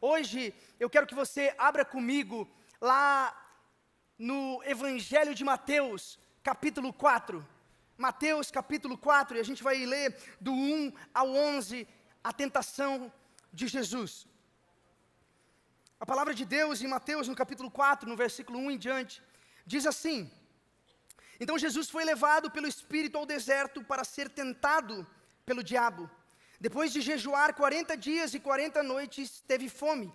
Hoje eu quero que você abra comigo lá no Evangelho de Mateus, capítulo 4. Mateus, capítulo 4, e a gente vai ler do 1 ao 11, a tentação de Jesus. A palavra de Deus em Mateus, no capítulo 4, no versículo 1 em diante, diz assim: Então Jesus foi levado pelo Espírito ao deserto para ser tentado pelo diabo. Depois de jejuar 40 dias e 40 noites, teve fome.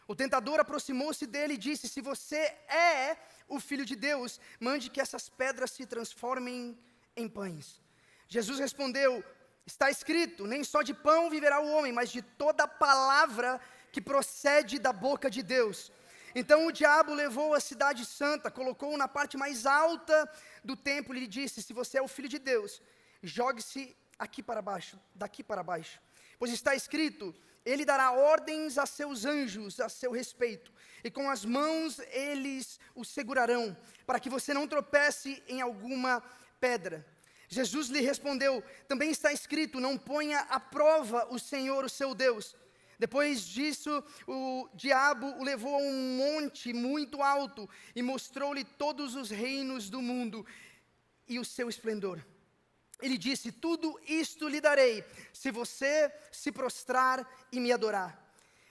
O tentador aproximou-se dele e disse: Se você é o Filho de Deus, mande que essas pedras se transformem em pães. Jesus respondeu: Está escrito, nem só de pão viverá o homem, mas de toda palavra que procede da boca de Deus. Então o diabo levou a cidade santa, colocou-o na parte mais alta do templo e lhe disse: Se você é o Filho de Deus, jogue-se daqui para baixo, pois está escrito: Ele dará ordens a seus anjos a seu respeito, e com as mãos eles o segurarão, para que você não tropece em alguma pedra. Jesus lhe respondeu: Também está escrito, não ponha à prova o Senhor, o seu Deus. Depois disso, o diabo o levou a um monte muito alto e mostrou-lhe todos os reinos do mundo e o seu esplendor. Ele disse: Tudo isto lhe darei, se você se prostrar e me adorar.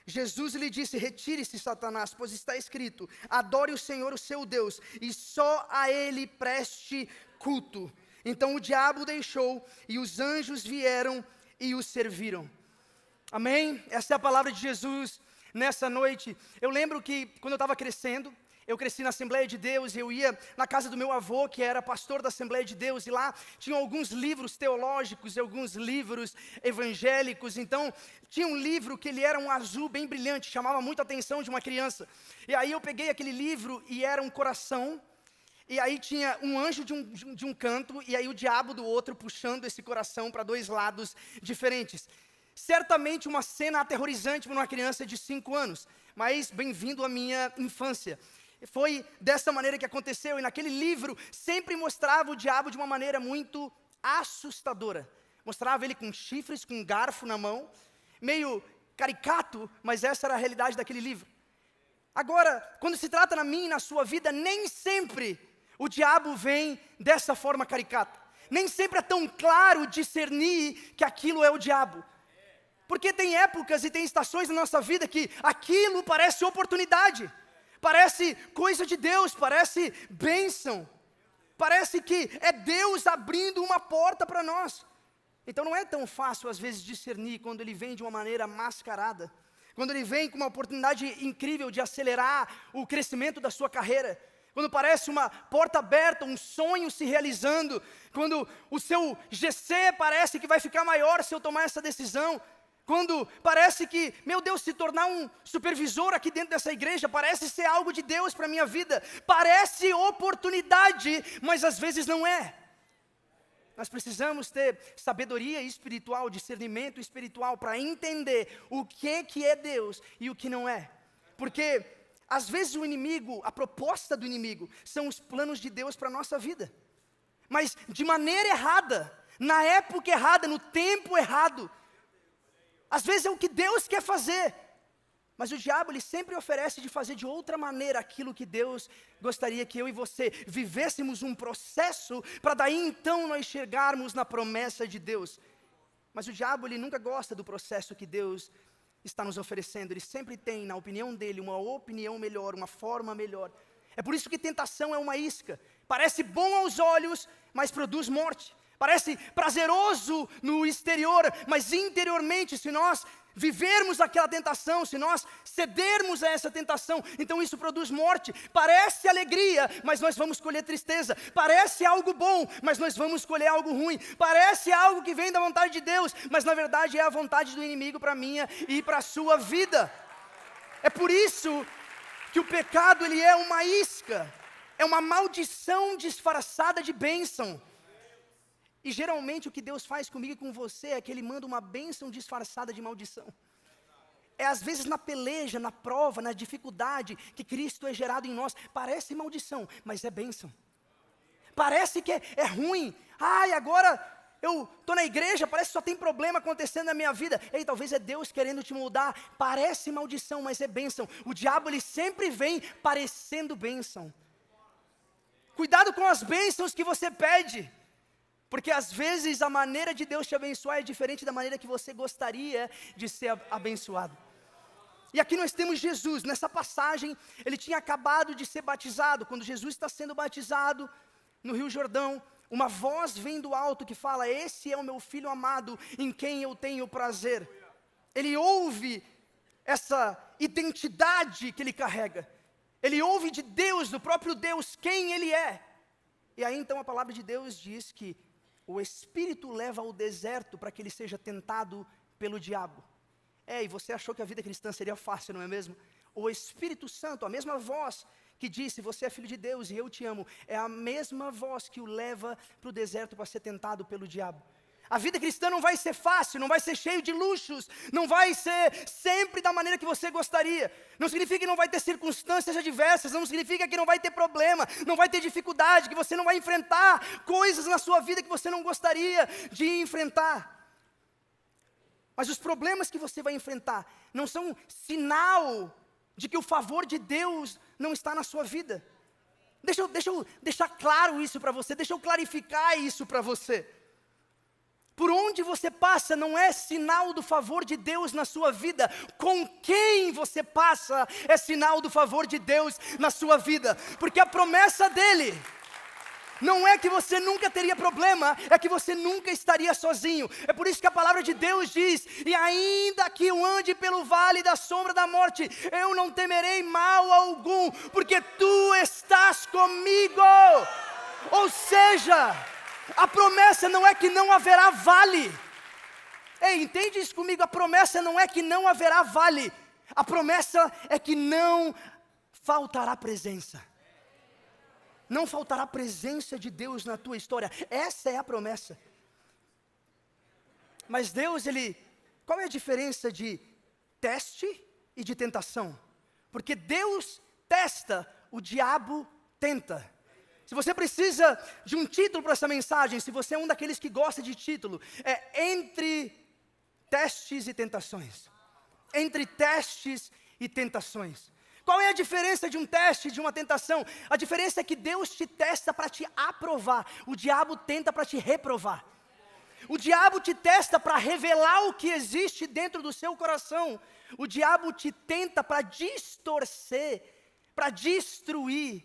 Jesus lhe disse: Retire-se, Satanás, pois está escrito: Adore o Senhor, o seu Deus, e só a Ele preste culto. Então o diabo o deixou, e os anjos vieram e o serviram. Amém? Essa é a palavra de Jesus nessa noite. Eu lembro que quando eu estava crescendo, eu cresci na Assembleia de Deus, eu ia na casa do meu avô, que era pastor da Assembleia de Deus, e lá tinham alguns livros teológicos e alguns livros evangélicos. Então, tinha um livro que ele era um azul bem brilhante, chamava muito a atenção de uma criança. E aí eu peguei aquele livro e era um coração, e aí tinha um anjo de um canto, e aí o diabo do outro puxando esse coração para dois lados diferentes. Certamente uma cena aterrorizante para uma criança de 5 anos, mas bem-vindo à minha infância. Foi dessa maneira que aconteceu, e naquele livro sempre mostrava o diabo de uma maneira muito assustadora. Mostrava ele com chifres, com um garfo na mão, meio caricato, mas essa era a realidade daquele livro. Agora, quando se trata na minha e na sua vida, nem sempre o diabo vem dessa forma caricata. Nem sempre é tão claro discernir que aquilo é o diabo. Porque tem épocas e tem estações na nossa vida que aquilo parece oportunidade, parece coisa de Deus, parece bênção, parece que é Deus abrindo uma porta para nós. Então não é tão fácil às vezes discernir quando ele vem de uma maneira mascarada, quando ele vem com uma oportunidade incrível de acelerar o crescimento da sua carreira, quando parece uma porta aberta, um sonho se realizando, quando o seu GC parece que vai ficar maior se eu tomar essa decisão, quando parece que, meu Deus, se tornar um supervisor aqui dentro dessa igreja, parece ser algo de Deus para a minha vida, parece oportunidade, mas às vezes não é. Nós precisamos ter sabedoria espiritual, discernimento espiritual, para entender o que é Deus e o que não é. Porque, às vezes o inimigo, a proposta do inimigo, são os planos de Deus para a nossa vida. Mas de maneira errada, na época errada, no tempo errado. Às vezes é o que Deus quer fazer, mas o diabo ele sempre oferece de fazer de outra maneira aquilo que Deus gostaria que eu e você vivêssemos um processo, para daí então nós chegarmos na promessa de Deus. Mas o diabo ele nunca gosta do processo que Deus está nos oferecendo, ele sempre tem, na opinião dele, uma opinião melhor, uma forma melhor. É por isso que tentação é uma isca, parece bom aos olhos, mas produz morte. Parece prazeroso no exterior, mas interiormente, se nós vivermos aquela tentação, se nós cedermos a essa tentação, então isso produz morte. Parece alegria, mas nós vamos colher tristeza. Parece algo bom, mas nós vamos colher algo ruim. Parece algo que vem da vontade de Deus, mas na verdade é a vontade do inimigo para a minha e para a sua vida. É por isso que o pecado ele é uma isca, é uma maldição disfarçada de bênção. E geralmente o que Deus faz comigo e com você é que Ele manda uma bênção disfarçada de maldição. É às vezes na peleja, na prova, na dificuldade que Cristo é gerado em nós. Parece maldição, mas é bênção. Parece que é ruim. Ai, agora eu estou na igreja, parece que só tem problema acontecendo na minha vida. Ei, talvez é Deus querendo te mudar. Parece maldição, mas é bênção. O diabo, ele sempre vem parecendo bênção. Cuidado com as bênçãos que você pede. Porque às vezes a maneira de Deus te abençoar é diferente da maneira que você gostaria de ser abençoado. E aqui nós temos Jesus, nessa passagem, ele tinha acabado de ser batizado. Quando Jesus está sendo batizado no Rio Jordão, uma voz vem do alto que fala: esse é o meu filho amado, em quem eu tenho prazer. Ele ouve essa identidade que ele carrega. Ele ouve de Deus, do próprio Deus, quem ele é. E aí então a palavra de Deus diz que o Espírito leva ao deserto para que ele seja tentado pelo diabo. E você achou que a vida cristã seria fácil, não é mesmo? O Espírito Santo, a mesma voz que disse: você é filho de Deus e eu te amo, é a mesma voz que o leva para o deserto para ser tentado pelo diabo. A vida cristã não vai ser fácil, não vai ser cheio de luxos, não vai ser sempre da maneira que você gostaria. Não significa que não vai ter circunstâncias adversas, não significa que não vai ter problema, não vai ter dificuldade, que você não vai enfrentar coisas na sua vida que você não gostaria de enfrentar. Mas os problemas que você vai enfrentar não são sinal de que o favor de Deus não está na sua vida. Deixa eu deixar claro isso para você, deixa eu clarificar isso para você. Por onde você passa não é sinal do favor de Deus na sua vida. Com quem você passa é sinal do favor de Deus na sua vida. Porque a promessa dele não é que você nunca teria problema, é que você nunca estaria sozinho. É por isso que a palavra de Deus diz: e ainda que eu ande pelo vale da sombra da morte, eu não temerei mal algum, porque tu estás comigo. Ou seja, a promessa não é que não haverá vale. Ei, entende isso comigo? A promessa não é que não haverá vale. A promessa é que não faltará presença. Não faltará presença de Deus na tua história. Essa é a promessa. Mas Deus, qual é a diferença de teste e de tentação? Porque Deus testa, o diabo tenta. Se você precisa de um título para essa mensagem, se você é um daqueles que gosta de título, é Entre Testes e Tentações. Entre testes e tentações. Qual é a diferença de um teste e de uma tentação? A diferença é que Deus te testa para te aprovar. O diabo tenta para te reprovar. O diabo te testa para revelar o que existe dentro do seu coração. O diabo te tenta para distorcer, para destruir,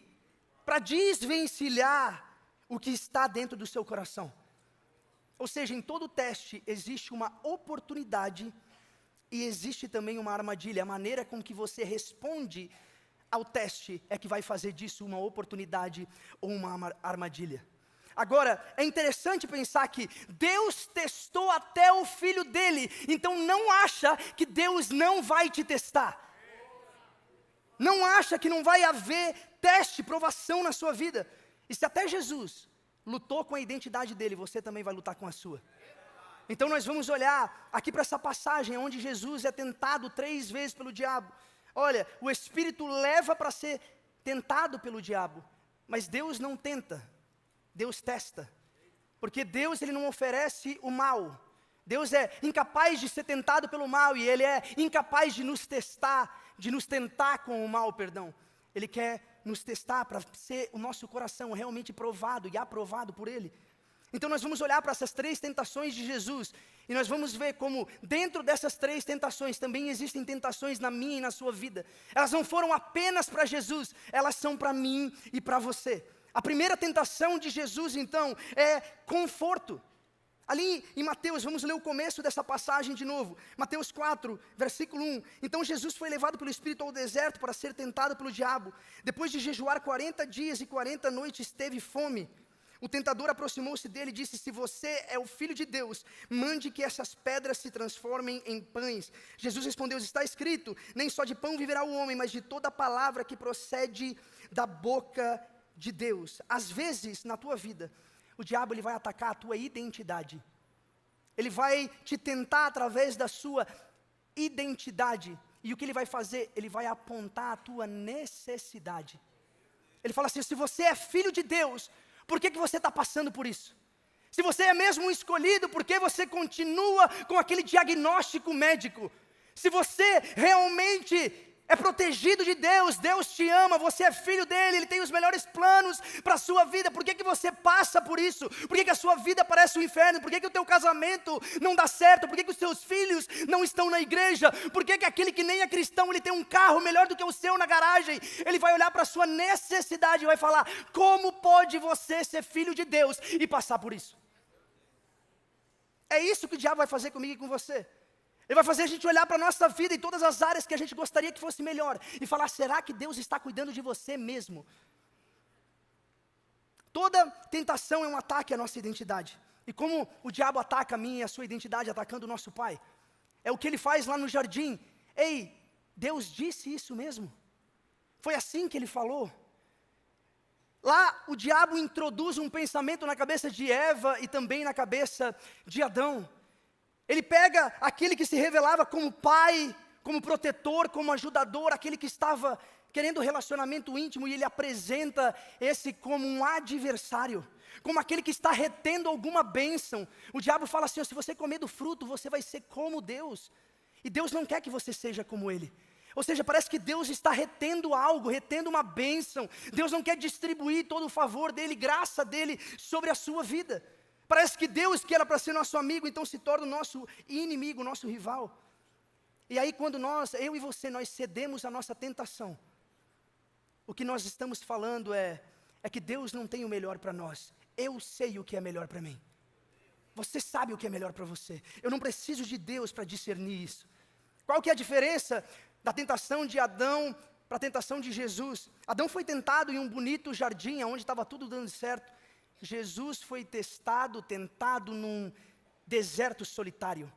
para desvencilhar o que está dentro do seu coração. Ou seja, em todo teste existe uma oportunidade e existe também uma armadilha. A maneira com que você responde ao teste é que vai fazer disso uma oportunidade ou uma armadilha. Agora, é interessante pensar que Deus testou até o filho dele. Então não acha que Deus não vai te testar. Não acha que não vai haver teste, provação na sua vida. E se até Jesus lutou com a identidade dele, você também vai lutar com a sua. Então nós vamos olhar aqui para essa passagem onde Jesus é tentado 3 vezes pelo diabo. Olha, o Espírito leva para ser tentado pelo diabo, mas Deus não tenta, Deus testa. Porque Deus, ele não oferece o mal. Deus é incapaz de ser tentado pelo mal e ele é incapaz de nos testar, de nos tentar com o mal, perdão. Ele quer nos testar para ser o nosso coração realmente provado e aprovado por ele. Então nós vamos olhar para essas 3 tentações de Jesus, e nós vamos ver como dentro dessas 3 tentações, também existem tentações na minha e na sua vida. Elas não foram apenas para Jesus, elas são para mim e para você. A primeira tentação de Jesus então é conforto. Ali em Mateus, vamos ler o começo dessa passagem de novo. Mateus 4, versículo 1. Então Jesus foi levado pelo Espírito ao deserto para ser tentado pelo diabo. Depois de jejuar 40 dias e 40 noites, teve fome. O tentador aproximou-se dele e disse: se você é o Filho de Deus, mande que essas pedras se transformem em pães. Jesus respondeu: está escrito, nem só de pão viverá o homem, mas de toda palavra que procede da boca de Deus. Às vezes, na tua vida, o diabo ele vai atacar a tua identidade. Ele vai te tentar através da sua identidade. E o que ele vai fazer? Ele vai apontar a tua necessidade. Ele fala assim: se você é filho de Deus, por que você está passando por isso? Se você é mesmo um escolhido, por que você continua com aquele diagnóstico médico? Se você realmente é protegido de Deus, Deus te ama, você é filho dele, Ele tem os melhores planos para a sua vida, por que você passa por isso? Por que a sua vida parece um inferno? Por que o teu casamento não dá certo? Por que os seus filhos não estão na igreja? Por que aquele que nem é cristão, ele tem um carro melhor do que o seu na garagem? Ele vai olhar para a sua necessidade e vai falar, como pode você ser filho de Deus e passar por isso? É isso que o diabo vai fazer comigo e com você. Ele vai fazer a gente olhar para a nossa vida em todas as áreas que a gente gostaria que fosse melhor. E falar, será que Deus está cuidando de você mesmo? Toda tentação é um ataque à nossa identidade. E como o diabo ataca a minha e a sua identidade, atacando o nosso pai? É o que ele faz lá no jardim. Ei, Deus disse isso mesmo? Foi assim que ele falou? Lá o diabo introduz um pensamento na cabeça de Eva e também na cabeça de Adão. Ele pega aquele que se revelava como pai, como protetor, como ajudador, aquele que estava querendo relacionamento íntimo, e ele apresenta esse como um adversário, como aquele que está retendo alguma bênção. O diabo fala assim, se você comer do fruto, você vai ser como Deus. E Deus não quer que você seja como Ele. Ou seja, parece que Deus está retendo algo, retendo uma bênção. Deus não quer distribuir todo o favor dEle, graça dEle sobre a sua vida. Parece que Deus, que era para ser nosso amigo, então se torna o nosso inimigo, o nosso rival. E aí quando eu e você, nós cedemos à nossa tentação, o que nós estamos falando é que Deus não tem o melhor para nós. Eu sei o que é melhor para mim. Você sabe o que é melhor para você. Eu não preciso de Deus para discernir isso. Qual que é a diferença da tentação de Adão para a tentação de Jesus? Adão foi tentado em um bonito jardim, onde estava tudo dando certo. Jesus foi tentado num deserto solitário.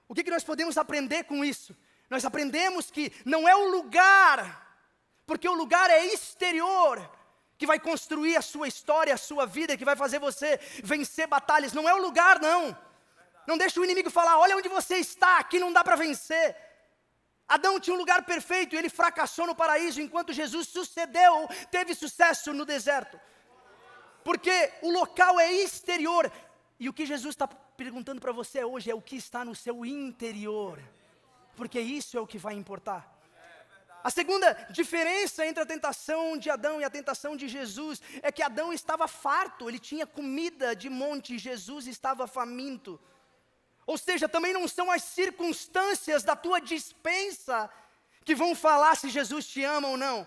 O que nós podemos aprender com isso? Nós aprendemos que não é o lugar, porque o lugar é exterior, que vai construir a sua história, a sua vida, que vai fazer você vencer batalhas. Não é o lugar, não. Não deixa o inimigo falar, olha onde você está, aqui não dá para vencer. Adão tinha um lugar perfeito e ele fracassou no paraíso, enquanto Jesus teve sucesso no deserto. Porque o local é exterior, e o que Jesus está perguntando para você hoje é o que está no seu interior, porque isso é o que vai importar. A segunda diferença entre a tentação de Adão e a tentação de Jesus é que Adão estava farto, ele tinha comida de monte, Jesus estava faminto. Ou seja, também não são as circunstâncias da tua despensa que vão falar se Jesus te ama ou não.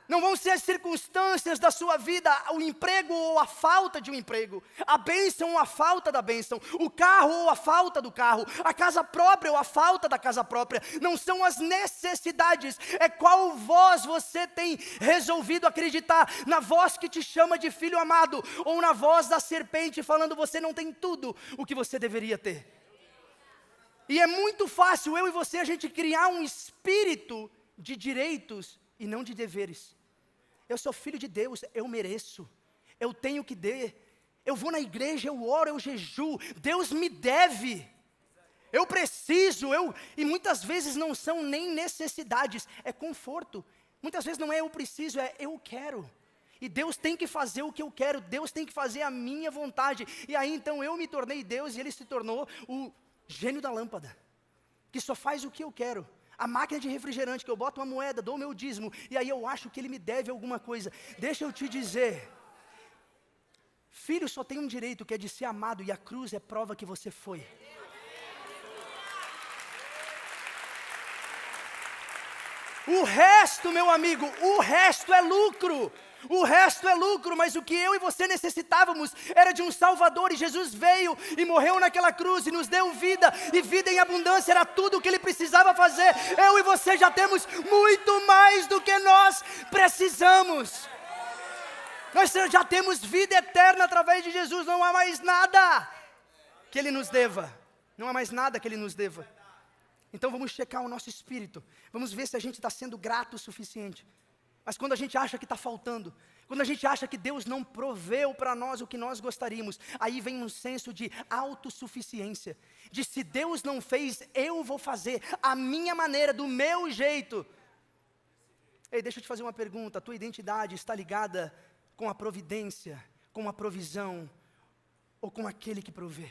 Não vão ser as circunstâncias da sua vida, o emprego ou a falta de um emprego, a bênção ou a falta da bênção, o carro ou a falta do carro, a casa própria ou a falta da casa própria. Não são as necessidades, é qual voz você tem resolvido acreditar, na voz que te chama de filho amado, ou na voz da serpente falando você não tem tudo o que você deveria ter. E é muito fácil eu e você a gente criar um espírito de direitos e não de deveres. Eu sou filho de Deus, eu mereço, eu tenho que dar, eu vou na igreja, eu oro, eu jejuo, Deus me deve, eu preciso, e muitas vezes não são nem necessidades, é conforto, muitas vezes não é eu preciso, é eu quero, e Deus tem que fazer o que eu quero, Deus tem que fazer a minha vontade, e aí então eu me tornei Deus e Ele se tornou o gênio da lâmpada, que só faz o que eu quero. A máquina de refrigerante, que eu boto uma moeda, dou o meu dízimo, e aí eu acho que ele me deve alguma coisa. Deixa eu te dizer, filho só tem um direito, que é de ser amado, e a cruz é prova que você foi. O resto, meu amigo, o resto é lucro. O resto é lucro, mas o que eu e você necessitávamos era de um Salvador, e Jesus veio e morreu naquela cruz e nos deu vida, e vida em abundância era tudo o que Ele precisava fazer. Eu e você já temos muito mais do que nós precisamos. Nós já temos vida eterna através de Jesus, não há mais nada que Ele nos deva, não há mais nada que Ele nos deva. Então vamos checar o nosso espírito, vamos ver se a gente está sendo grato o suficiente. Mas quando a gente acha que está faltando, quando a gente acha que Deus não proveu para nós o que nós gostaríamos, aí vem um senso de autossuficiência, de se Deus não fez, eu vou fazer, a minha maneira, do meu jeito. Ei, deixa eu te fazer uma pergunta, a tua identidade está ligada com a providência, com a provisão, ou com aquele que provê?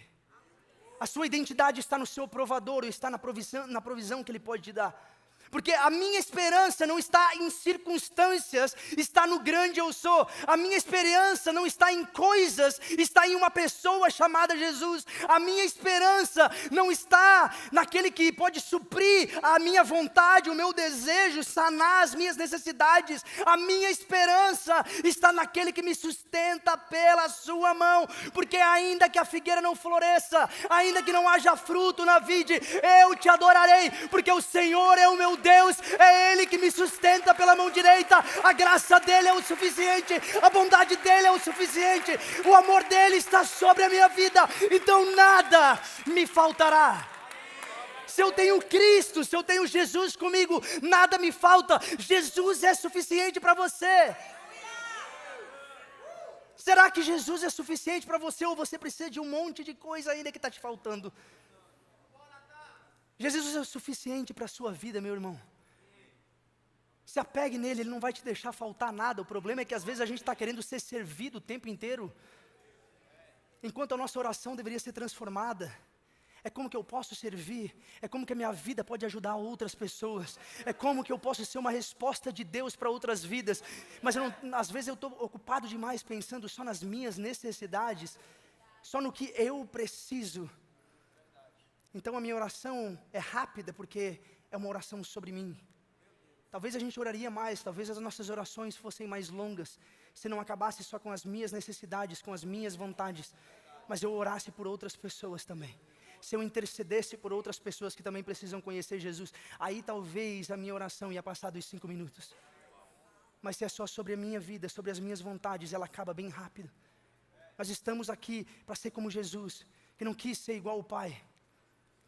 A sua identidade está no seu provador ou está na provisão que Ele pode te dar? Porque a minha esperança não está em circunstâncias, está no grande eu sou. A minha esperança não está em coisas, está em uma pessoa chamada Jesus. A minha esperança não está naquele que pode suprir a minha vontade, o meu desejo, sanar as minhas necessidades. A minha esperança está naquele que me sustenta pela sua mão. Porque ainda que a figueira não floresça, ainda que não haja fruto na vide, eu te adorarei, porque o Senhor é o meu Deus, é Ele que me sustenta pela mão direita. A graça dEle é o suficiente, a bondade dEle é o suficiente, o amor dEle está sobre a minha vida, então nada me faltará. Se eu tenho Cristo, se eu tenho Jesus comigo, nada me falta. Jesus é suficiente para você. Será que Jesus é suficiente para você, ou você precisa de um monte de coisa ainda que está te faltando? Jesus é o suficiente para a sua vida, meu irmão. Se apegue nele, Ele não vai te deixar faltar nada. O problema é que às vezes a gente está querendo ser servido o tempo inteiro, enquanto a nossa oração deveria ser transformada. É como que eu posso servir, é como que a minha vida pode ajudar outras pessoas, é como que eu posso ser uma resposta de Deus para outras vidas. Mas às vezes eu estou ocupado demais pensando só nas minhas necessidades, só no que eu preciso. Então a minha oração é rápida porque é uma oração sobre mim. Talvez a gente oraria mais, talvez as nossas orações fossem mais longas, se não acabasse só com as minhas necessidades, com as minhas vontades, mas eu orasse por outras pessoas também. Se eu intercedesse por outras pessoas que também precisam conhecer Jesus, aí talvez a minha oração ia passar dos 5 minutos. Mas se é só sobre a minha vida, sobre as minhas vontades, ela acaba bem rápido. Nós estamos aqui para ser como Jesus, que não quis ser igual ao Pai,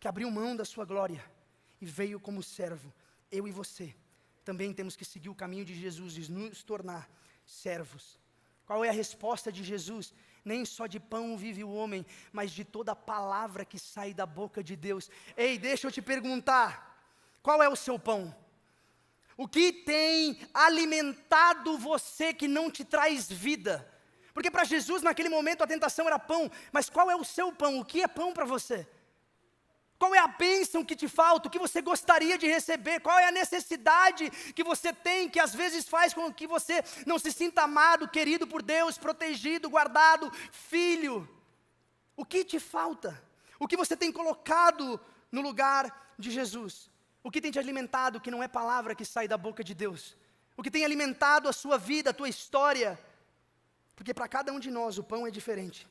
que abriu mão da sua glória e veio como servo. Eu e você também temos que seguir o caminho de Jesus e nos tornar servos. Qual é a resposta de Jesus? Nem só de pão vive o homem, mas de toda palavra que sai da boca de Deus. Ei, deixa eu te perguntar, qual é o seu pão? O que tem alimentado você que não te traz vida? Porque para Jesus naquele momento a tentação era pão, mas qual é o seu pão? O que é pão para você? Qual é a bênção que te falta, o que você gostaria de receber? Qual é a necessidade que você tem, que às vezes faz com que você não se sinta amado, querido por Deus, protegido, guardado, filho? O que te falta? O que você tem colocado no lugar de Jesus? O que tem te alimentado que não é palavra que sai da boca de Deus? O que tem alimentado a sua vida, a tua história? Porque para cada um de nós o pão é diferente.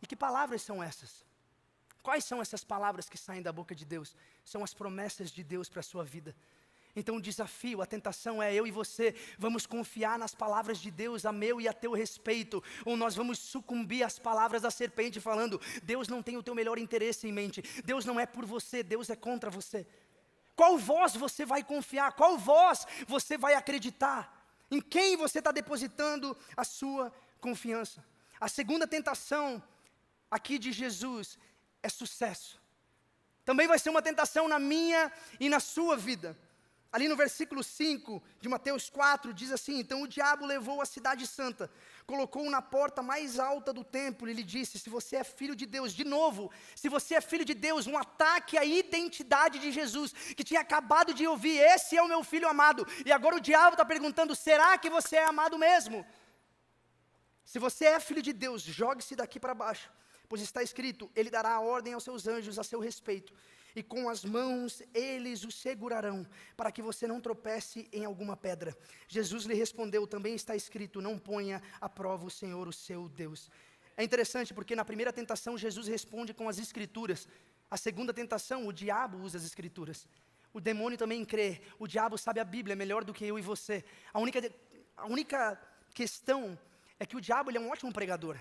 E que palavras são essas? Quais são essas palavras que saem da boca de Deus? São as promessas de Deus para a sua vida. Então o desafio, a tentação é eu e você, vamos confiar nas palavras de Deus a meu e a teu respeito, ou nós vamos sucumbir às palavras da serpente falando, Deus não tem o teu melhor interesse em mente, Deus não é por você, Deus é contra você. Qual voz você vai confiar? Qual voz você vai acreditar? Em quem você está depositando a sua confiança? A segunda tentação aqui de Jesus é sucesso. Também vai ser uma tentação na minha e na sua vida. Ali no versículo 5 de Mateus 4, diz assim, então o diabo levou a cidade santa, colocou-o na porta mais alta do templo e lhe disse, se você é filho de Deus, de novo, se você é filho de Deus, um ataque à identidade de Jesus, que tinha acabado de ouvir, esse é o meu filho amado, e agora o diabo está perguntando, será que você é amado mesmo? Se você é filho de Deus, jogue-se daqui para baixo, pois está escrito, ele dará ordem aos seus anjos a seu respeito, e com as mãos eles o segurarão, para que você não tropece em alguma pedra. Jesus lhe respondeu, também está escrito, não ponha à prova o Senhor, o seu Deus. É interessante porque na primeira tentação Jesus responde com as escrituras, a segunda tentação o diabo usa as escrituras. O demônio também crê, o diabo sabe a Bíblia melhor do que eu e você. A única questão é que o diabo ele é um ótimo pregador.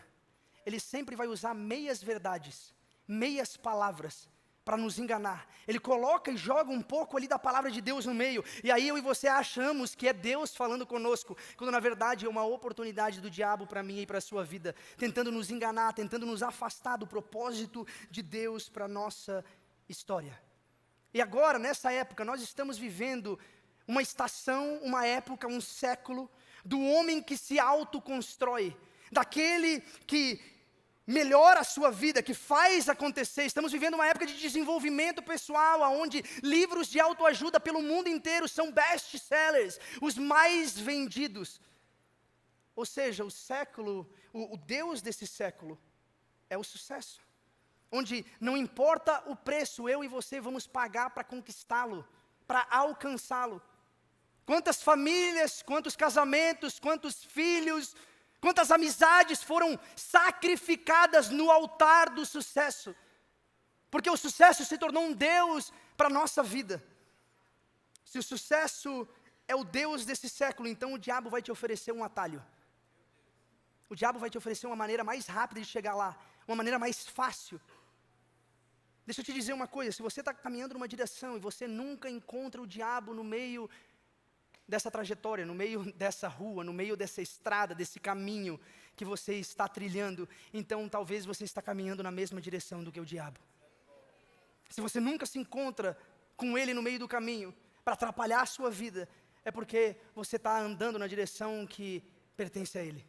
Ele sempre vai usar meias verdades, meias palavras, para nos enganar. Ele coloca e joga um pouco ali da palavra de Deus no meio, e aí eu e você achamos que é Deus falando conosco, quando na verdade é uma oportunidade do diabo para mim e para a sua vida, tentando nos enganar, tentando nos afastar do propósito de Deus para a nossa história. E agora, nessa época, nós estamos vivendo uma estação, uma época, um século, do homem que se autoconstrói, daquele que melhora a sua vida, que faz acontecer. Estamos vivendo uma época de desenvolvimento pessoal, onde livros de autoajuda pelo mundo inteiro são best-sellers, os mais vendidos. Ou seja, o Deus desse século é o sucesso. Onde não importa o preço, eu e você vamos pagar para conquistá-lo, para alcançá-lo. Quantas famílias, quantos casamentos, quantos filhos, quantas amizades foram sacrificadas no altar do sucesso. Porque o sucesso se tornou um Deus para a nossa vida. Se o sucesso é o Deus desse século, então o diabo vai te oferecer um atalho. O diabo vai te oferecer uma maneira mais rápida de chegar lá, uma maneira mais fácil. Deixa eu te dizer uma coisa, se você está caminhando numa direção e você nunca encontra o diabo no meio dessa trajetória, no meio dessa rua, no meio dessa estrada, desse caminho que você está trilhando, então talvez você está caminhando na mesma direção do que o diabo. Se você nunca se encontra com ele no meio do caminho, para atrapalhar a sua vida, é porque você está andando na direção que pertence a ele.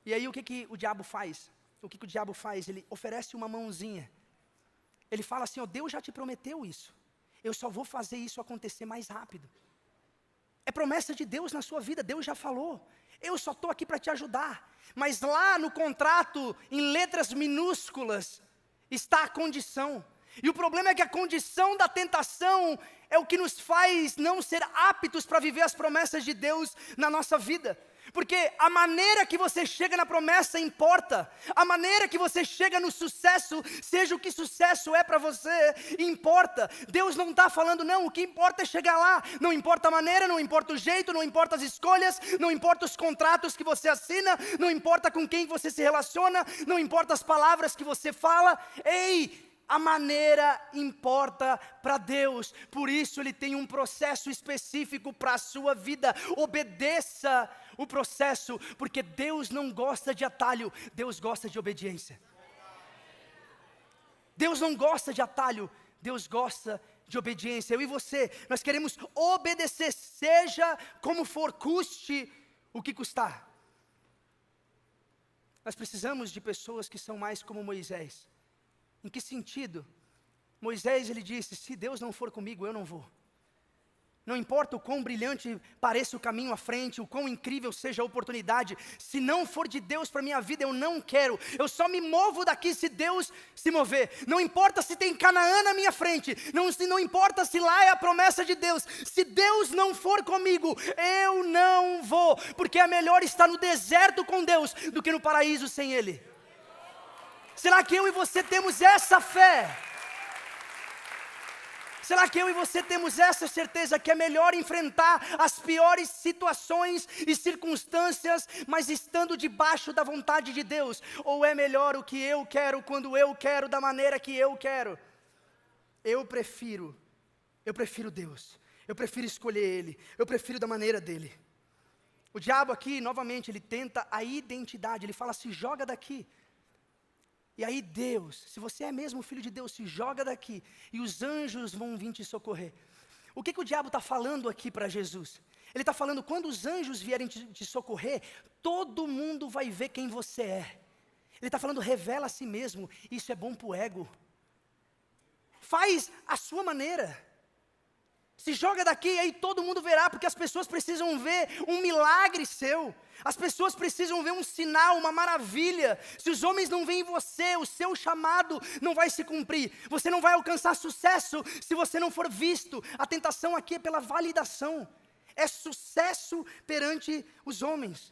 E aí o que o diabo faz? O que o diabo faz? Ele oferece uma mãozinha. Ele fala assim, ó, Deus já te prometeu isso. Eu só vou fazer isso acontecer mais rápido. É promessa de Deus na sua vida, Deus já falou. Eu só estou aqui para te ajudar. Mas lá no contrato, em letras minúsculas, está a condição. E o problema é que a condição da tentação é o que nos faz não ser aptos para viver as promessas de Deus na nossa vida. Porque a maneira que você chega na promessa importa. A maneira que você chega no sucesso, seja o que sucesso é para você, importa. Deus não está falando, não, o que importa é chegar lá. Não importa a maneira, não importa o jeito, não importa as escolhas, não importa os contratos que você assina, não importa com quem você se relaciona, não importa as palavras que você fala. Ei! A maneira importa para Deus, por isso Ele tem um processo específico para a sua vida. Obedeça o processo, porque Deus não gosta de atalho, Deus gosta de obediência. Deus não gosta de atalho, Deus gosta de obediência. Eu e você, nós queremos obedecer, seja como for, custe o que custar. Nós precisamos de pessoas que são mais como Moisés. Em que sentido? Moisés, ele disse, se Deus não for comigo, eu não vou. Não importa o quão brilhante pareça o caminho à frente, o quão incrível seja a oportunidade, se não for de Deus para a minha vida, eu não quero. Eu só me movo daqui se Deus se mover. Não importa se tem Canaã na minha frente, não importa se lá é a promessa de Deus. Se Deus não for comigo, eu não vou. Porque é melhor estar no deserto com Deus do que no paraíso sem Ele. Será que eu e você temos essa fé? Será que eu e você temos essa certeza que é melhor enfrentar as piores situações e circunstâncias, mas estando debaixo da vontade de Deus? Ou é melhor o que eu quero, quando eu quero, da maneira que eu quero? Eu prefiro Deus. Eu prefiro escolher Ele. Eu prefiro da maneira dEle. O diabo aqui, novamente, ele tenta a identidade. Ele fala, se joga daqui. E aí Deus, se você é mesmo filho de Deus, se joga daqui e os anjos vão vir te socorrer. O que o diabo está falando aqui para Jesus? Ele está falando, quando os anjos vierem te socorrer, todo mundo vai ver quem você é. Ele está falando, revela a si mesmo, isso é bom para o ego. Faz a sua maneira. Se joga daqui e aí todo mundo verá, porque as pessoas precisam ver um milagre seu. As pessoas precisam ver um sinal, uma maravilha. Se os homens não veem em você, o seu chamado não vai se cumprir. Você não vai alcançar sucesso se você não for visto. A tentação aqui é pela validação. É sucesso perante os homens.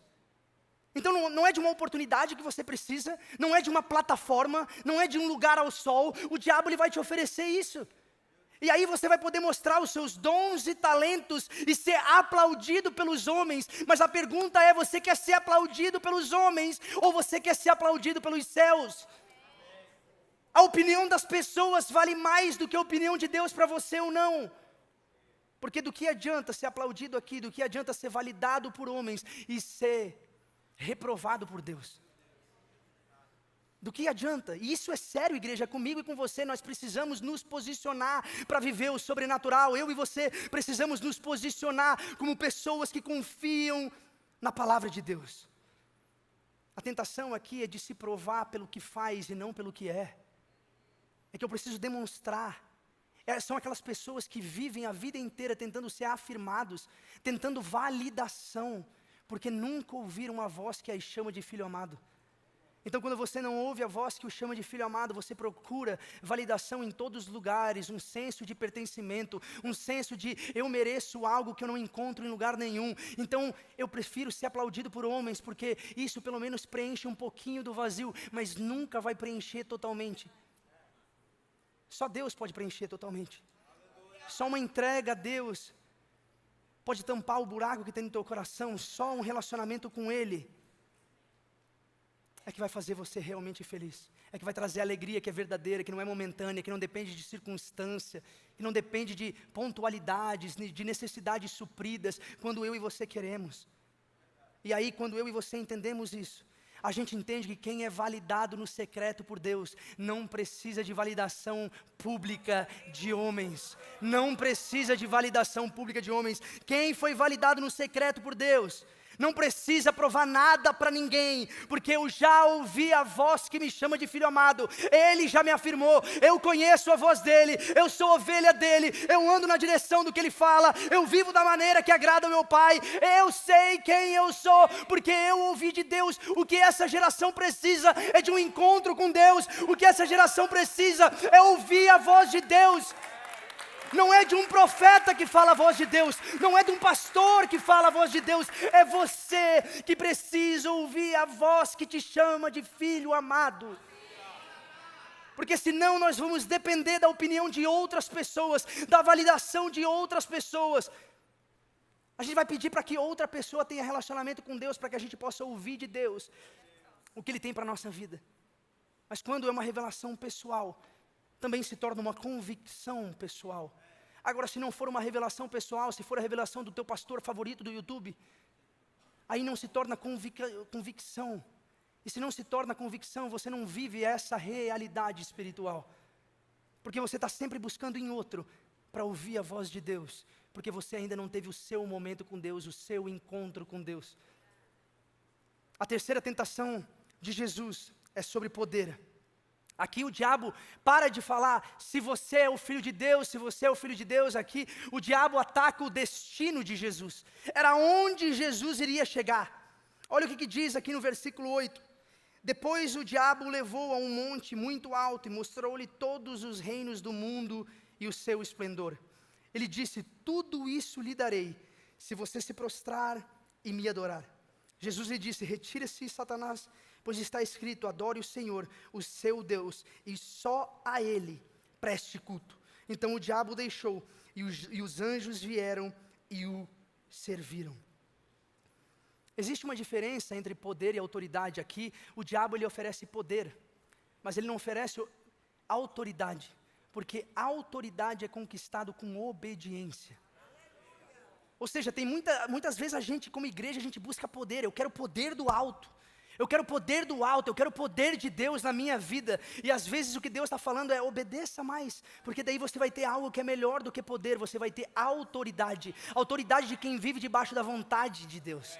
Então não é de uma oportunidade que você precisa, não é de uma plataforma, não é de um lugar ao sol. O diabo ele vai te oferecer isso. E aí você vai poder mostrar os seus dons e talentos e ser aplaudido pelos homens. Mas a pergunta é, você quer ser aplaudido pelos homens ou você quer ser aplaudido pelos céus? A opinião das pessoas vale mais do que a opinião de Deus para você ou não? Porque do que adianta ser aplaudido aqui, do que adianta ser validado por homens e ser reprovado por Deus? Do que adianta? E isso é sério, igreja, comigo e com você, nós precisamos nos posicionar para viver o sobrenatural. Eu e você precisamos nos posicionar como pessoas que confiam na palavra de Deus. A tentação aqui é de se provar pelo que faz e não pelo que é. É que eu preciso demonstrar. São aquelas pessoas que vivem a vida inteira tentando ser afirmados, tentando validação, porque nunca ouviram a voz que as chama de filho amado. Então, quando você não ouve a voz que o chama de filho amado, você procura validação em todos os lugares, um senso de pertencimento, um senso de eu mereço algo que eu não encontro em lugar nenhum. Então, eu prefiro ser aplaudido por homens, porque isso pelo menos preenche um pouquinho do vazio, mas nunca vai preencher totalmente. Só Deus pode preencher totalmente. Só uma entrega a Deus pode tampar o buraco que tem no teu coração. Só um relacionamento com Ele é que vai fazer você realmente feliz. É que vai trazer alegria que é verdadeira, que não é momentânea, que não depende de circunstância, que não depende de pontualidades, de necessidades supridas, quando eu e você queremos. E aí, quando eu e você entendemos isso, a gente entende que quem é validado no secreto por Deus, não precisa de validação pública de homens. Não precisa de validação pública de homens. Quem foi validado no secreto por Deus, não precisa provar nada para ninguém, porque eu já ouvi a voz que me chama de filho amado. Ele já me afirmou, eu conheço a voz dele, eu sou ovelha dele, eu ando na direção do que ele fala, eu vivo da maneira que agrada ao meu Pai, eu sei quem eu sou, porque eu ouvi de Deus. O que essa geração precisa é de um encontro com Deus, o que essa geração precisa é ouvir a voz de Deus. Não é de um profeta que fala a voz de Deus, não é de um pastor que fala a voz de Deus, é você que precisa ouvir a voz que te chama de filho amado. Porque senão nós vamos depender da opinião de outras pessoas, da validação de outras pessoas. A gente vai pedir para que outra pessoa tenha relacionamento com Deus, para que a gente possa ouvir de Deus o que Ele tem para a nossa vida. Mas quando é uma revelação pessoal, também se torna uma convicção pessoal. Agora, se não for uma revelação pessoal, se for a revelação do teu pastor favorito do YouTube, aí não se torna convicção. E se não se torna convicção, você não vive essa realidade espiritual. Porque você está sempre buscando em outro para ouvir a voz de Deus. Porque você ainda não teve o seu momento com Deus, o seu encontro com Deus. A terceira tentação de Jesus é sobre poder. Aqui o diabo para de falar, se você é o filho de Deus, se você é o filho de Deus, aqui o diabo ataca o destino de Jesus. Era onde Jesus iria chegar. Olha o que diz aqui no versículo 8. Depois o diabo o levou a um monte muito alto e mostrou-lhe todos os reinos do mundo e o seu esplendor. Ele disse, tudo isso lhe darei, se você se prostrar e me adorar. Jesus lhe disse, retira-se, Satanás, pois está escrito, adore o Senhor, o seu Deus, e só a Ele preste culto. Então o diabo o deixou, e os anjos vieram e o serviram. Existe uma diferença entre poder e autoridade aqui. O diabo ele oferece poder, mas ele não oferece autoridade, porque a autoridade é conquistado com obediência. Ou seja, tem muitas vezes a gente como igreja, a gente busca poder. Eu quero poder do alto. Eu quero poder do alto, eu quero poder de Deus na minha vida. E às vezes o que Deus está falando é obedeça mais. Porque daí você vai ter algo que é melhor do que poder. Você vai ter autoridade. Autoridade de quem vive debaixo da vontade de Deus.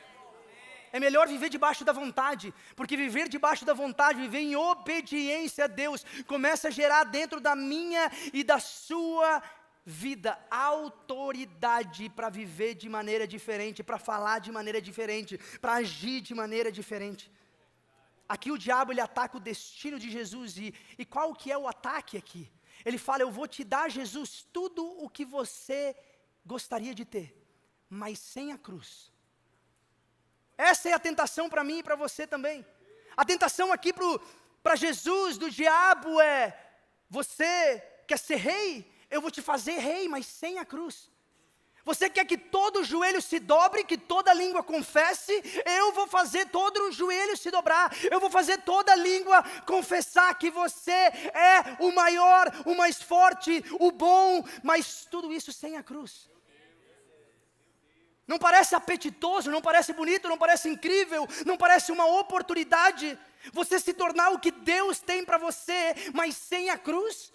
É melhor viver debaixo da vontade. Porque viver debaixo da vontade, viver em obediência a Deus, começa a gerar dentro da minha e da sua vida, autoridade para viver de maneira diferente, para falar de maneira diferente, para agir de maneira diferente. Aqui o diabo ele ataca o destino de Jesus e qual que é o ataque aqui? Ele fala, eu vou te dar, Jesus, tudo o que você gostaria de ter, mas sem a cruz. Essa é a tentação para mim e para você também. A tentação aqui para Jesus, do diabo é, você quer ser rei? Eu vou te fazer rei, mas sem a cruz. Você quer que todo joelho se dobre, que toda língua confesse? Eu vou fazer todo o joelho se dobrar. Eu vou fazer toda língua confessar que você é o maior, o mais forte, o bom, mas tudo isso sem a cruz. Não parece apetitoso, não parece bonito, não parece incrível, não parece uma oportunidade você se tornar o que Deus tem para você, mas sem a cruz?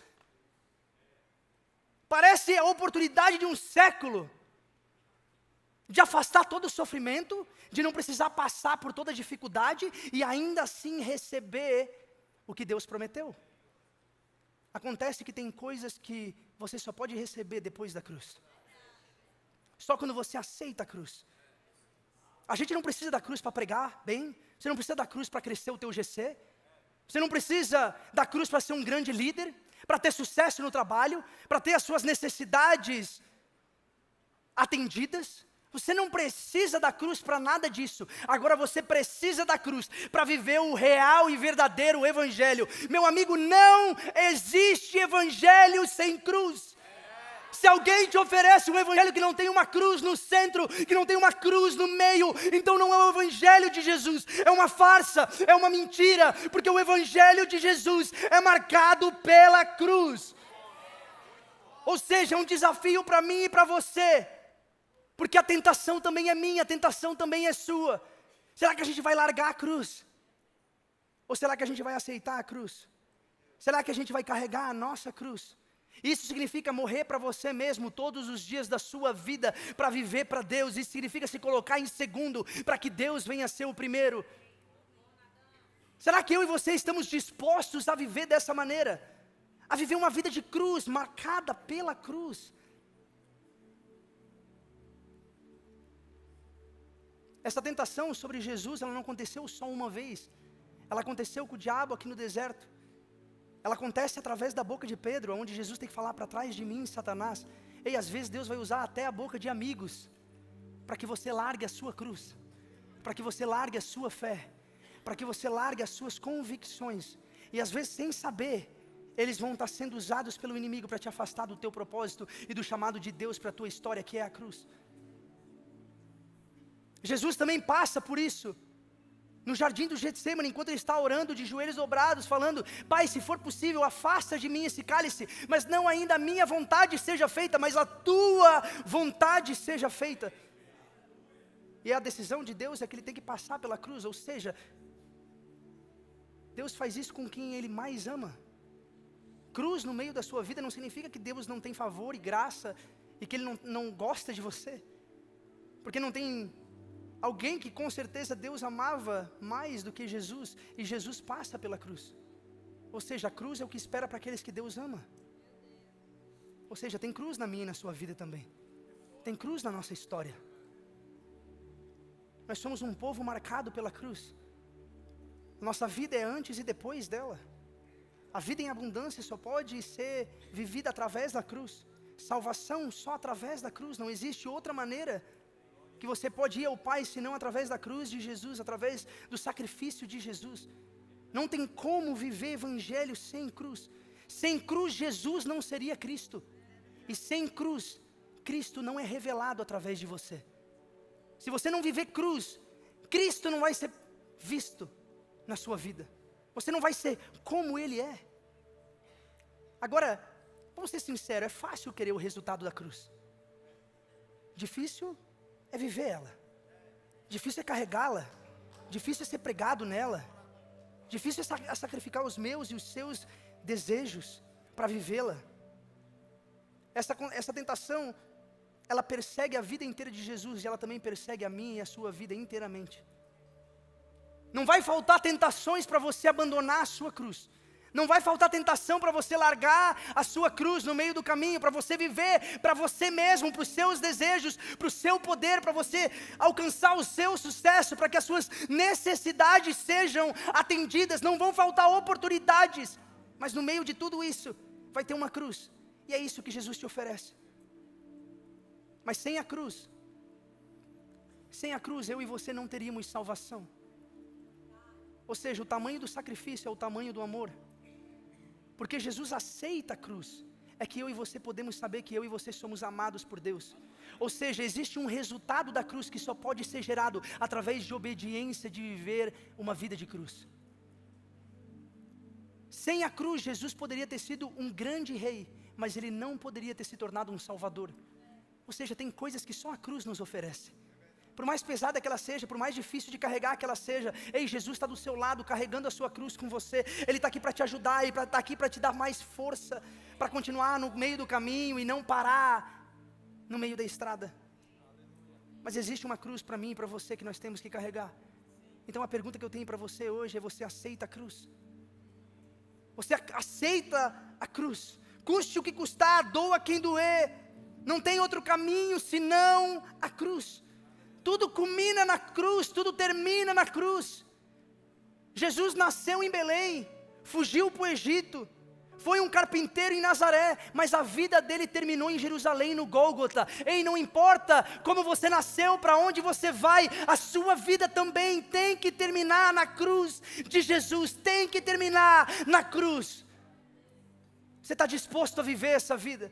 Parece a oportunidade de um século, de afastar todo o sofrimento, de não precisar passar por toda a dificuldade e ainda assim receber o que Deus prometeu. Acontece que tem coisas que você só pode receber depois da cruz. Só quando você aceita a cruz. A gente não precisa da cruz para pregar bem, você não precisa da cruz para crescer o teu GC, você não precisa da cruz para ser um grande líder, para ter sucesso no trabalho, para ter as suas necessidades atendidas. Você não precisa da cruz para nada disso. Agora você precisa da cruz para viver o real e verdadeiro evangelho. Meu amigo, não existe evangelho sem cruz. Se alguém te oferece um evangelho que não tem uma cruz no centro, que não tem uma cruz no meio, então não é o evangelho de Jesus, é uma farsa, é uma mentira, porque o evangelho de Jesus é marcado pela cruz. Ou seja, é um desafio para mim e para você. Porque a tentação também é minha, a tentação também é sua. Será que a gente vai largar a cruz? Ou será que a gente vai aceitar a cruz? Será que a gente vai carregar a nossa cruz? Isso significa morrer para você mesmo todos os dias da sua vida, para viver para Deus. Isso significa se colocar em segundo, para que Deus venha a ser o primeiro. Será que eu e você estamos dispostos a viver dessa maneira? A viver uma vida de cruz, marcada pela cruz? Essa tentação sobre Jesus, ela não aconteceu só uma vez. Ela aconteceu com o diabo aqui no deserto. Ela acontece através da boca de Pedro, onde Jesus tem que falar para trás de mim, Satanás. E às vezes Deus vai usar até a boca de amigos, para que você largue a sua cruz, para que você largue a sua fé, para que você largue as suas convicções. E às vezes sem saber, eles vão estar sendo usados pelo inimigo para te afastar do teu propósito e do chamado de Deus para a tua história, que é a cruz. Jesus também passa por isso, no jardim do Getsemane, enquanto ele está orando de joelhos dobrados, falando: Pai, se for possível, afasta de mim esse cálice, mas não ainda a minha vontade seja feita, mas a tua vontade seja feita. E a decisão de Deus é que ele tem que passar pela cruz, ou seja, Deus faz isso com quem ele mais ama. Cruz no meio da sua vida não significa que Deus não tem favor e graça, e que ele não gosta de você, porque não tem alguém que com certeza Deus amava mais do que Jesus, e Jesus passa pela cruz. Ou seja, a cruz é o que espera para aqueles que Deus ama. Ou seja, tem cruz na minha e na sua vida também. Tem cruz na nossa história. Nós somos um povo marcado pela cruz. Nossa vida é antes e depois dela. A vida em abundância só pode ser vivida através da cruz. Salvação só através da cruz. Não existe outra maneira que você pode ir ao Pai, senão através da cruz de Jesus, através do sacrifício de Jesus. Não tem como viver evangelho sem cruz. Sem cruz, Jesus não seria Cristo. E sem cruz, Cristo não é revelado através de você. Se você não viver cruz, Cristo não vai ser visto na sua vida. Você não vai ser como Ele é. Agora, vamos ser sinceros, é fácil querer o resultado da cruz. Difícil é viver ela. Difícil é carregá-la. Difícil é ser pregado nela. Difícil é sacrificar os meus e os seus desejos para vivê-la. Essa tentação, ela persegue a vida inteira de Jesus, e ela também persegue a minha e a sua vida inteiramente. Não vai faltar tentações para você abandonar a sua cruz. Não vai faltar tentação para você largar a sua cruz no meio do caminho, para você viver para você mesmo, para os seus desejos, para o seu poder, para você alcançar o seu sucesso, para que as suas necessidades sejam atendidas. Não vão faltar oportunidades, mas no meio de tudo isso, vai ter uma cruz, e é isso que Jesus te oferece. Mas sem a cruz, eu e você não teríamos salvação. Ou seja, o tamanho do sacrifício é o tamanho do amor. Porque Jesus aceita a cruz, é que eu e você podemos saber que eu e você somos amados por Deus. Ou seja, existe um resultado da cruz que só pode ser gerado através de obediência, de viver uma vida de cruz. Sem a cruz, Jesus poderia ter sido um grande rei, mas ele não poderia ter se tornado um salvador. Ou seja, tem coisas que só a cruz nos oferece. Por mais pesada que ela seja, por mais difícil de carregar que ela seja, ei, Jesus está do seu lado, carregando a sua cruz com você. Ele está aqui para te ajudar, Ele está aqui para te dar mais força, para continuar no meio do caminho e não parar no meio da estrada. Mas existe uma cruz para mim e para você que nós temos que carregar. Então a pergunta que eu tenho para você hoje é: você aceita a cruz? Você aceita a cruz? Custe o que custar, doa quem doer. Não tem outro caminho senão a cruz. Tudo culmina na cruz, tudo termina na cruz. Jesus nasceu em Belém, fugiu para o Egito, foi um carpinteiro em Nazaré, mas a vida dele terminou em Jerusalém, no Gólgota. Ei, não importa como você nasceu, para onde você vai, a sua vida também tem que terminar na cruz de Jesus, tem que terminar na cruz. Você está disposto a viver essa vida?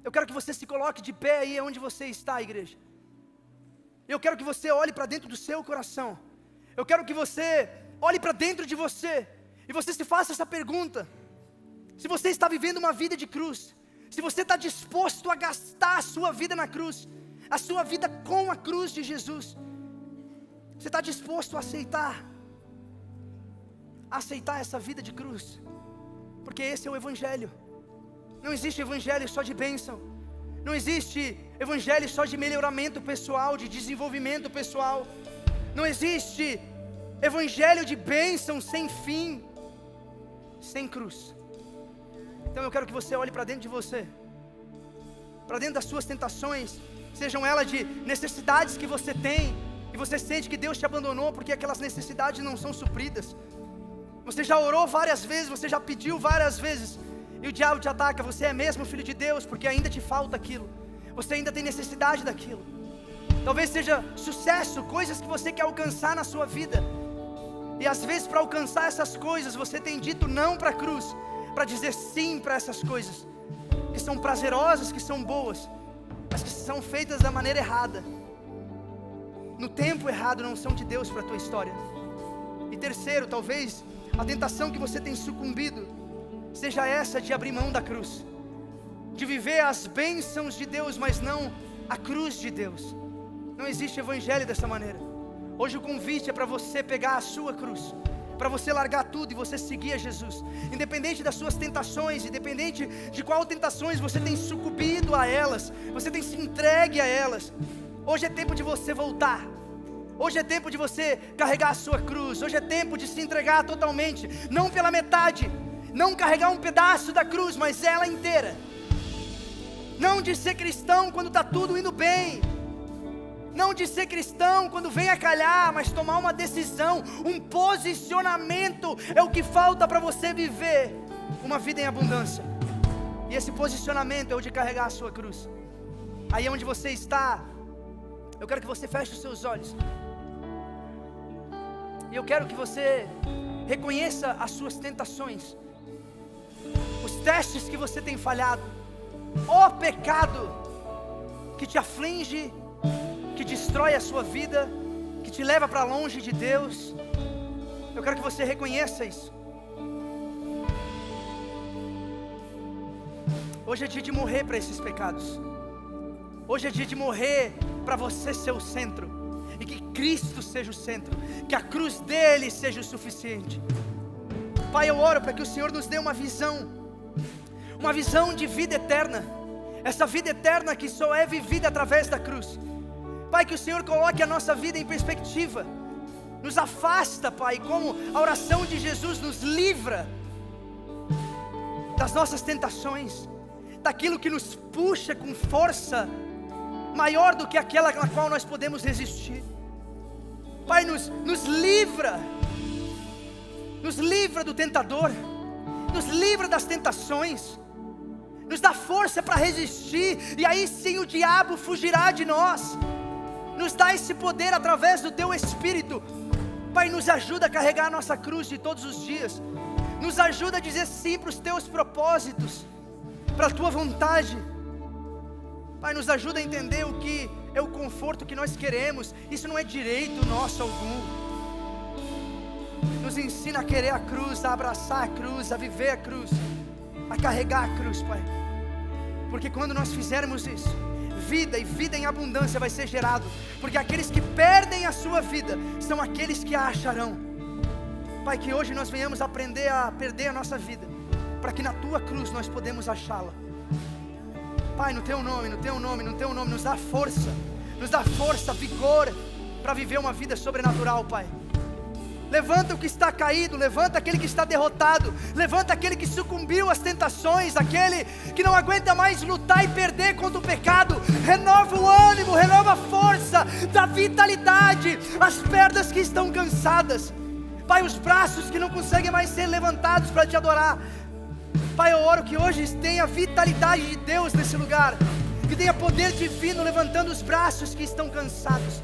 Eu quero que você se coloque de pé aí onde você está, igreja. Eu quero que você olhe para dentro do seu coração. Eu quero que você olhe para dentro de você e você se faça essa pergunta: se você está vivendo uma vida de cruz, se você está disposto a gastar a sua vida na cruz, a sua vida com a cruz de Jesus, você está disposto a aceitar essa vida de cruz? Porque esse é o Evangelho. Não existe Evangelho só de bênção, não existe Evangelho só de melhoramento pessoal, de desenvolvimento pessoal, não existe Evangelho de bênção sem fim, sem cruz. Então eu quero que você olhe para dentro de você, para dentro das suas tentações, sejam elas de necessidades que você tem, e você sente que Deus te abandonou porque aquelas necessidades não são supridas. Você já orou várias vezes, você já pediu várias vezes, e o diabo te ataca: você é mesmo filho de Deus, porque ainda te falta aquilo, você ainda tem necessidade daquilo. Talvez seja sucesso, coisas que você quer alcançar na sua vida, e às vezes para alcançar essas coisas, você tem dito não para a cruz, para dizer sim para essas coisas, que são prazerosas, que são boas, mas que são feitas da maneira errada, no tempo errado, não são de Deus para a tua história. E terceiro, talvez a tentação que você tem sucumbido seja essa de abrir mão da cruz, de viver as bênçãos de Deus, mas não a cruz de Deus. Não existe evangelho dessa maneira. Hoje o convite é para você pegar a sua cruz, para você largar tudo e você seguir a Jesus, independente das suas tentações, independente de qual tentações você tem sucumbido a elas, você tem se entregue a elas. Hoje é tempo de você voltar. Hoje é tempo de você carregar a sua cruz. Hoje é tempo de se entregar totalmente, não pela metade, não carregar um pedaço da cruz, mas ela inteira. Não de ser cristão quando está tudo indo bem, não de ser cristão quando vem a calhar, mas tomar uma decisão, um posicionamento é o que falta para você viver uma vida em abundância. E esse posicionamento é o de carregar a sua cruz. Aí onde você está, eu quero que você feche os seus olhos, e eu quero que você reconheça as suas tentações, os testes que você tem falhado, o pecado que te aflige, que destrói a sua vida, que te leva para longe de Deus. Eu quero que você reconheça isso. Hoje é dia de morrer para esses pecados. Hoje é dia de morrer para você ser o centro, e que Cristo seja o centro, que a cruz dele seja o suficiente. Pai, eu oro para que o Senhor nos dê uma visão de vida eterna, essa vida eterna que só é vivida através da cruz. Pai, que o Senhor coloque a nossa vida em perspectiva, nos afasta, Pai, como a oração de Jesus nos livra das nossas tentações, daquilo que nos puxa com força maior do que aquela na qual nós podemos resistir. Pai, nos livra do tentador, nos livra das tentações, nos dá força para resistir, e aí sim o diabo fugirá de nós. Nos dá esse poder através do Teu Espírito. Pai, nos ajuda a carregar a nossa cruz de todos os dias, nos ajuda a dizer sim para os Teus propósitos, para a Tua vontade. Pai, nos ajuda a entender o que é o conforto que nós queremos. Isso não é direito nosso algum. Nos ensina a querer a cruz, a abraçar a cruz, a viver a cruz, a carregar a cruz, Pai. Porque quando nós fizermos isso, vida e vida em abundância vai ser gerado. Porque aqueles que perdem a sua vida são aqueles que a acharão. Pai, que hoje nós venhamos aprender a perder a nossa vida, para que na Tua cruz nós podemos achá-la. Pai, no Teu nome, nos dá força, nos dá força, vigor, para viver uma vida sobrenatural, Pai. Levanta o que está caído, levanta aquele que está derrotado, levanta aquele que sucumbiu às tentações, aquele que não aguenta mais lutar e perder contra o pecado. Renova o ânimo, renova a força, dá vitalidade às pernas que estão cansadas. Pai, os braços que não conseguem mais ser levantados para te adorar. Pai, eu oro que hoje tenha vitalidade de Deus nesse lugar, que tenha poder divino levantando os braços que estão cansados,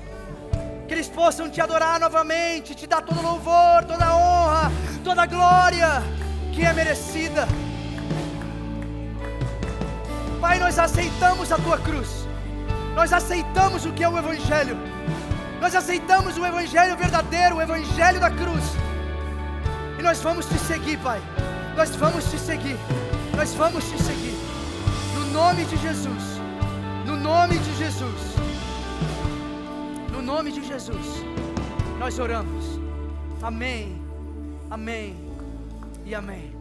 que eles possam te adorar novamente, te dar todo louvor, toda honra, toda glória que é merecida. Pai, nós aceitamos a tua cruz, nós aceitamos o que é o Evangelho, nós aceitamos o Evangelho verdadeiro, o Evangelho da cruz, e nós vamos te seguir, Pai, nós vamos te seguir, nós vamos te seguir, no nome de Jesus, no nome de Jesus, no nome de Jesus, nós oramos, amém, amém e amém.